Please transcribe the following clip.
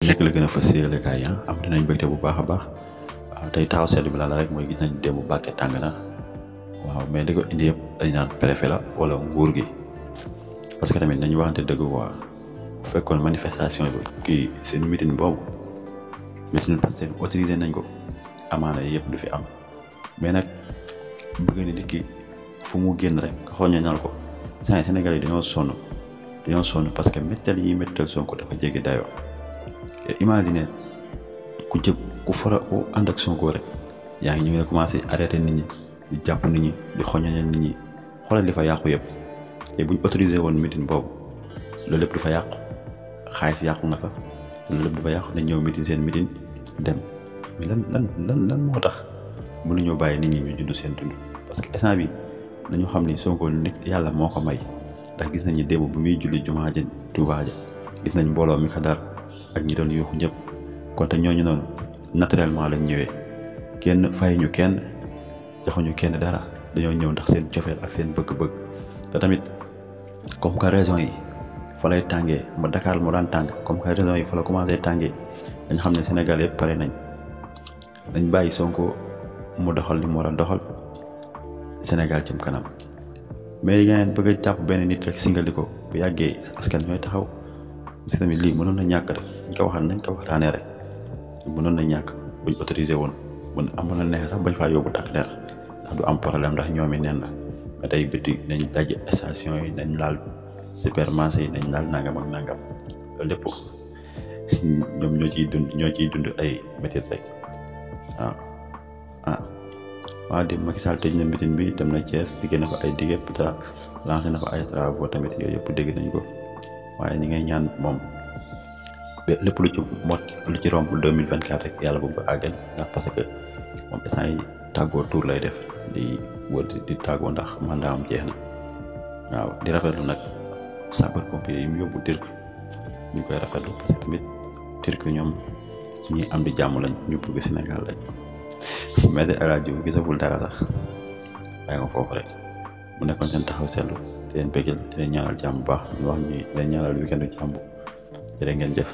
nekk la gën a fas yéene kaay am dinañ bëgte bu baax a baax tey taxaw seetlu bi la rek mooy gis nañ démb Mbàkke tàng na waaw mais li ko indi yëpp dañ naan préfet la wala nguur gi parce que tamit nañu waxante dëgg waa bu fekkoon manifestation bi kii seen meeting boobu meeting Pastef autorisé nañ ko amaana yëpp du fi am mais nag bëgg na nit ki fu mu génn rek nga xooñañal ko Sénégal yi dañoo sonn parce que méttal yi méttal Sonko dafa jéggi dayoo imagine ku ànd ak Sonko rek yaa ngi ñu ngi commencé arrêté nit ñi di jàpp nit ñi di xoñañal nit ñi xoolal li fa yàqu yëpp te buñ autorisé woon meeting boobu loolu lépp du fa yàqu xaalis yàqu na fa loolu lépp du fa yàqu dañ ñëw meeting seen meeting dem mais lan moo tax mënuñoo bàyyi nit ñi ñu dund seen dund parce que instant bi dañu xam ni Sonko nit yàlla moo ko may ndax gis nañu démb bu muy julli jumaa ja Tuubaa ja gis nañ mbooloo mi ko dar ak ñi doon yuuxu ñëpp kon te ñooñu noonu naturellement lañ ñëwee kenn fayuñu kenn joxuñu kenn dara dañoo ñëw ndax seen cofeel ak seen bëgg-bëgg te tamit comme que raison yi fa lay tàngee ba Dakar moo daan tàng comme que raison yi fa la commencé tàngee dañ xam ne Sénégal yëpp pare nañ bàyyi Sonko mu doxal li mu war a doxal Sénégal cim kanam mais ngeen bëgg a jàpp benn nit rek singali ko bu yàggee askan ñooy taxaw parce que tamit lii mënoon na ñàkk rek nañ ko waxtaanee rek mënoon na ñàkk buñ autorisé woon amoon na neex sax bañ faa yóbbu takk der ndax du am problème ndax ñoom i neen la mais tey biti nañ daj station yi nañ laal supermarché yi nañ laal nangam ak nangam loolu lépp ñoom ñoo ciy dund ay métit rek waaw di Macky Sall tëj na meeting bi dem na Thiès digg na fa ay digg yëpp lancé na fa ay travaux tamit yooyu yëpp dégg nañ ko waaye ñi ngay ñaan moom lépp lu ci romb 2024 rek yàlla bu àggal ndax parce que moom instant yi tàggoo tour lay def di wër di tàggoo ndax mandat am jeex na waaw di rafetlu nag sapeur pompier yi mu yóbbu Turquie ñu koy rafetlu parce que tamit Turquie ñoom suñuy am di jàmm lañ ñu bëgg Sénégal lañ mais El Hadj Diouf gisagul dara sax bàyyi nga foofu rek mu nekkoon seen taxaw seetlu di leen bëggal di leen ñaanal jàmm bu baax ñu wax ñi leen ñaanal weekendu jàmm jërë ngeen jëf